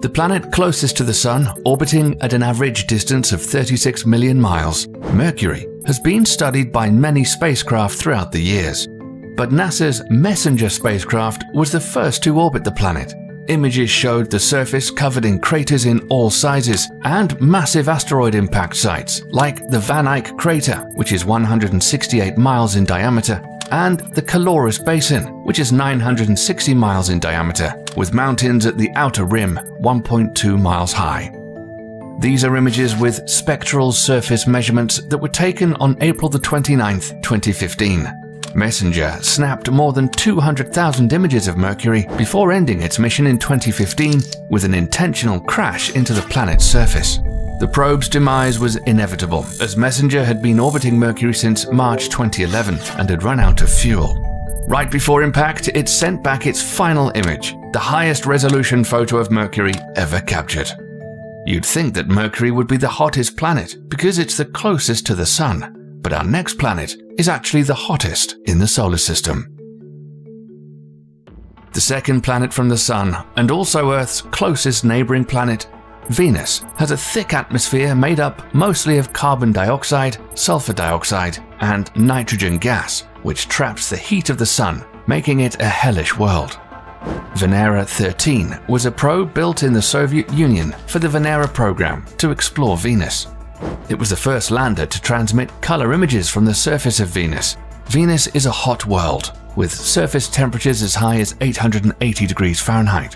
The planet closest to the Sun, orbiting at an average distance of 36 million miles, Mercury, has been studied by many spacecraft throughout the years. But NASA's Messenger spacecraft was the first to orbit the planet. Images showed the surface covered in craters in all sizes and massive asteroid impact sites, like the Van Eyck crater, which is 168 miles in diameter, and the Caloris Basin, which is 960 miles in diameter, with mountains at the outer rim 1.2 miles high. These are images with spectral surface measurements that were taken on April 29, 2015. Messenger snapped more than 200,000 images of Mercury before ending its mission in 2015 with an intentional crash into the planet's surface. The probe's demise was inevitable, as Messenger had been orbiting Mercury since March 2011 and had run out of fuel. Right before impact, it sent back its final image, the highest resolution photo of Mercury ever captured. You'd think that Mercury would be the hottest planet because it's the closest to the Sun, but our next planet is actually the hottest in the solar system. The second planet from the Sun, and also Earth's closest neighboring planet, Venus, has a thick atmosphere made up mostly of carbon dioxide, sulfur dioxide, and nitrogen gas, which traps the heat of the Sun, making it a hellish world. Venera 13 was a probe built in the Soviet Union for the Venera program to explore Venus. It was the first lander to transmit color images from the surface of Venus. Venus is a hot world, with surface temperatures as high as 880 degrees Fahrenheit.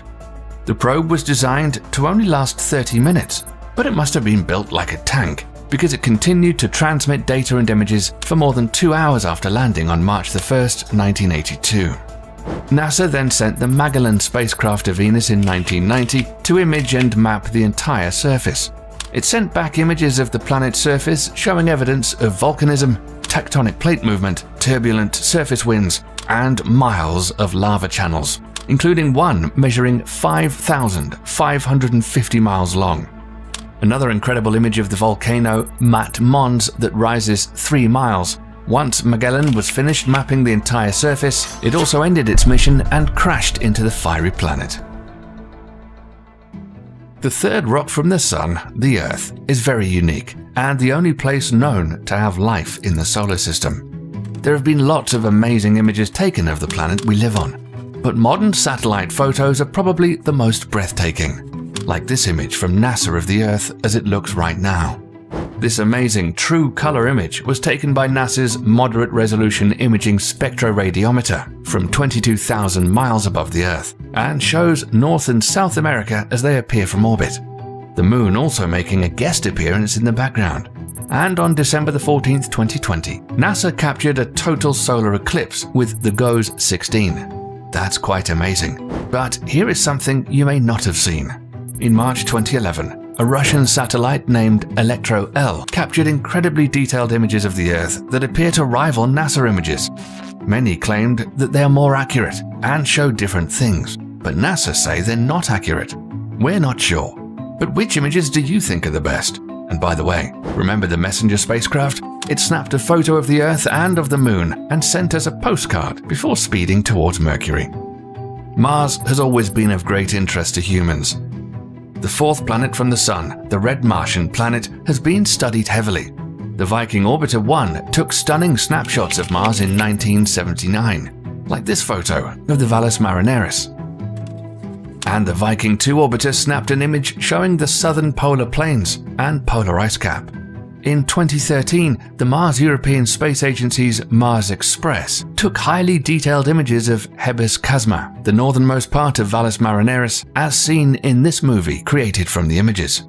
The probe was designed to only last 30 minutes, but it must have been built like a tank, because it continued to transmit data and images for more than 2 hours after landing on March 1, 1982. NASA then sent the Magellan spacecraft to Venus in 1990 to image and map the entire surface. It sent back images of the planet's surface showing evidence of volcanism, tectonic plate movement, turbulent surface winds, and miles of lava channels, including one measuring 5,550 miles long. Another incredible image of the volcano Mat Mons that rises 3 miles. Once Magellan was finished mapping the entire surface, it also ended its mission and crashed into the fiery planet. The third rock from the Sun, the Earth, is very unique and the only place known to have life in the solar system. There have been lots of amazing images taken of the planet we live on, but modern satellite photos are probably the most breathtaking, like this image from NASA of the Earth as it looks right now. This amazing true color image was taken by NASA's Moderate Resolution Imaging Spectroradiometer from 22,000 miles above the Earth and shows North and South America as they appear from orbit. The Moon also making a guest appearance in the background. And on December 14, 2020, NASA captured a total solar eclipse with the GOES 16. That's quite amazing. But here is something you may not have seen. In March 2011, a Russian satellite named Electro-L captured incredibly detailed images of the Earth that appear to rival NASA images. Many claimed that they are more accurate and show different things, but NASA say they're not accurate. We're not sure. But which images do you think are the best? And by the way, remember the Messenger spacecraft? It snapped a photo of the Earth and of the Moon and sent us a postcard before speeding towards Mercury. Mars has always been of great interest to humans. The fourth planet from the Sun, the red Martian planet, has been studied heavily. The Viking Orbiter 1 took stunning snapshots of Mars in 1979, like this photo of the Valles Marineris. And the Viking 2 orbiter snapped an image showing the southern polar plains and polar ice cap. In 2013, the Mars European Space Agency's Mars Express took highly detailed images of Hebes Chasma, the northernmost part of Valles Marineris, as seen in this movie created from the images.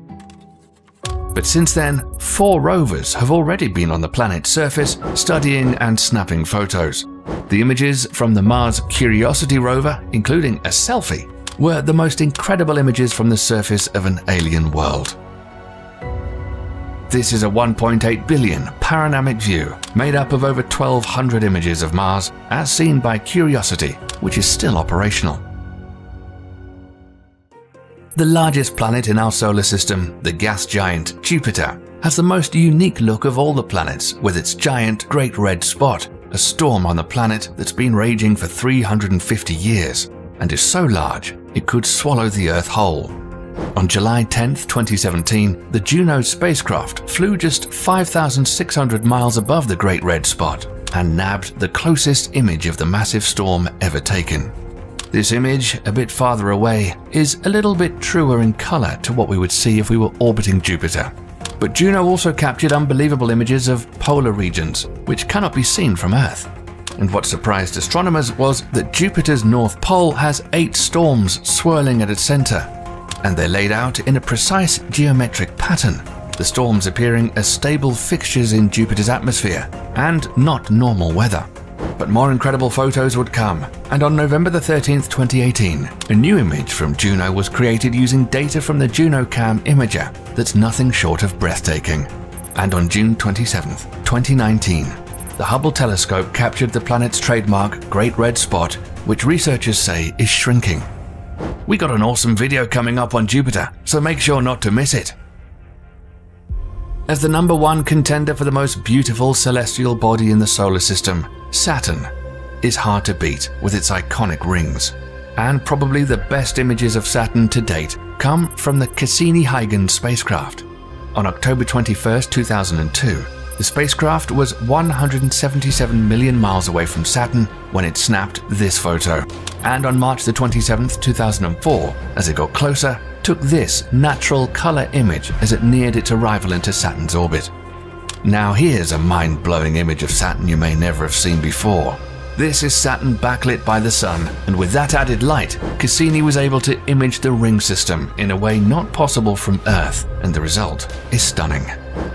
But since then, 4 rovers have already been on the planet's surface, studying and snapping photos. The images from the Mars Curiosity rover, including a selfie, were the most incredible images from the surface of an alien world. This is a 1.8 billion panoramic view made up of over 1,200 images of Mars as seen by Curiosity, which is still operational. The largest planet in our solar system, the gas giant Jupiter, has the most unique look of all the planets with its giant Great Red Spot, a storm on the planet that's been raging for 350 years and is so large it could swallow the Earth whole. On July 10, 2017, the Juno spacecraft flew just 5,600 miles above the Great Red Spot and nabbed the closest image of the massive storm ever taken. This image, a bit farther away, is a little bit truer in color to what we would see if we were orbiting Jupiter. But Juno also captured unbelievable images of polar regions, which cannot be seen from Earth. And what surprised astronomers was that Jupiter's North Pole has 8 storms swirling at its center, and they're laid out in a precise geometric pattern, the storms appearing as stable fixtures in Jupiter's atmosphere and not normal weather. But more incredible photos would come, and on November 13, 2018, a new image from Juno was created using data from the JunoCam imager that's nothing short of breathtaking. And on June 27, 2019, the Hubble telescope captured the planet's trademark Great Red Spot, which researchers say is shrinking. We got an awesome video coming up on Jupiter, so make sure not to miss it. As the #1 contender for the most beautiful celestial body in the solar system, Saturn is hard to beat with its iconic rings. And probably the best images of Saturn to date come from the Cassini-Huygens spacecraft. On October 21, 2002, the spacecraft was 177 million miles away from Saturn when it snapped this photo. And on March 27, 2004, as it got closer, took this natural color image as it neared its arrival into Saturn's orbit. Now here's a mind-blowing image of Saturn you may never have seen before. This is Saturn backlit by the sun, and with that added light, Cassini was able to image the ring system in a way not possible from Earth, and the result is stunning.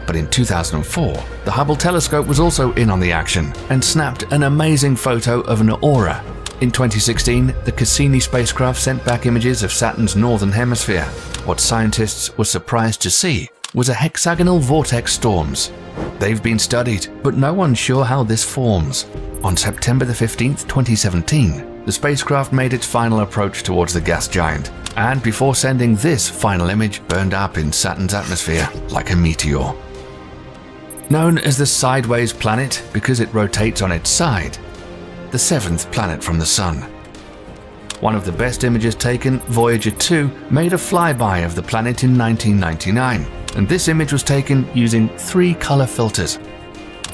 But in 2004, the Hubble telescope was also in on the action and snapped an amazing photo of an aurora. In 2016, the Cassini spacecraft sent back images of Saturn's northern hemisphere. What scientists were surprised to see was a hexagonal vortex storms. They've been studied, but no one's sure how this forms. On September 15, 2017, the spacecraft made its final approach towards the gas giant, and before sending this final image, burned up in Saturn's atmosphere like a meteor. Known as the sideways planet because it rotates on its side, the 7th planet from the Sun. One of the best images taken, Voyager 2, made a flyby of the planet in 1999, and this image was taken using 3 color filters.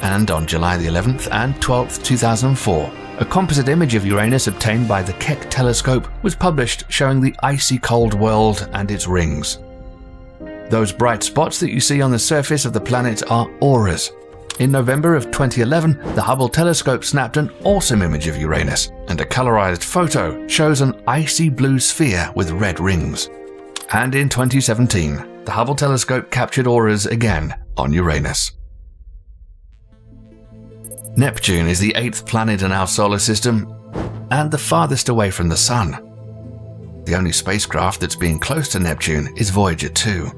And on July the 11th and 12th, 2004, a composite image of Uranus obtained by the Keck telescope was published showing the icy cold world and its rings. Those bright spots that you see on the surface of the planet are auroras. In November of 2011, the Hubble telescope snapped an awesome image of Uranus, and a colorized photo shows an icy blue sphere with red rings. And in 2017, the Hubble telescope captured auroras again on Uranus. Neptune is the 8th planet in our solar system and the farthest away from the Sun. The only spacecraft that's been close to Neptune is Voyager 2.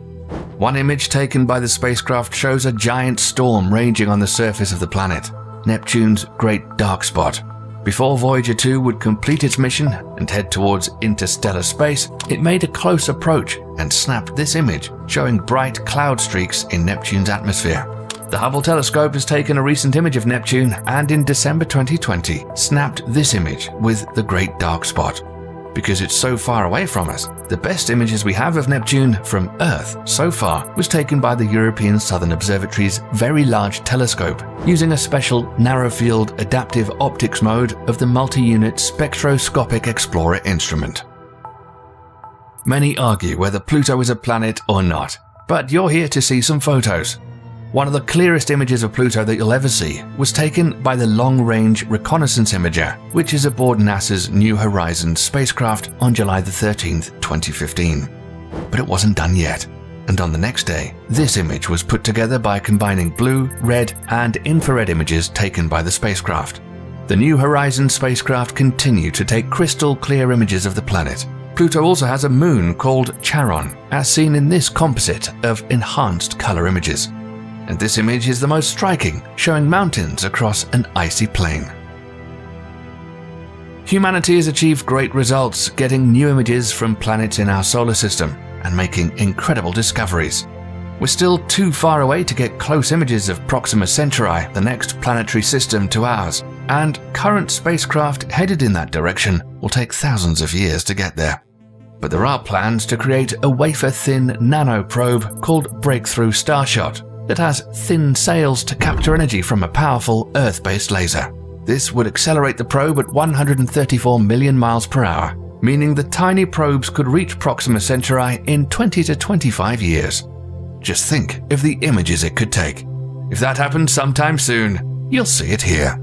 One image taken by the spacecraft shows a giant storm raging on the surface of the planet, Neptune's great dark spot. Before Voyager 2 would complete its mission and head towards interstellar space, it made a close approach and snapped this image showing bright cloud streaks in Neptune's atmosphere. The Hubble telescope has taken a recent image of Neptune and in December 2020 snapped this image with the great dark spot. Because it's so far away from us, the best images we have of Neptune from Earth so far was taken by the European Southern Observatory's Very Large Telescope using a special narrow-field adaptive optics mode of the multi-unit Spectroscopic Explorer instrument. Many argue whether Pluto is a planet or not, but you're here to see some photos. One of the clearest images of Pluto that you'll ever see was taken by the Long-Range Reconnaissance Imager, which is aboard NASA's New Horizons spacecraft on July 13th, 2015. But it wasn't done yet, and on the next day, this image was put together by combining blue, red, and infrared images taken by the spacecraft. The New Horizons spacecraft continued to take crystal clear images of the planet. Pluto also has a moon called Charon, as seen in this composite of enhanced color images. And this image is the most striking, showing mountains across an icy plain. Humanity has achieved great results getting new images from planets in our solar system and making incredible discoveries. We're still too far away to get close images of Proxima Centauri, the next planetary system to ours, and current spacecraft headed in that direction will take thousands of years to get there. But there are plans to create a wafer-thin nanoprobe called Breakthrough Starshot that has thin sails to capture energy from a powerful Earth-based laser. This would accelerate the probe at 134 million miles per hour, meaning the tiny probes could reach Proxima Centauri in 20 to 25 years. Just think of the images it could take. If that happens sometime soon, you'll see it here.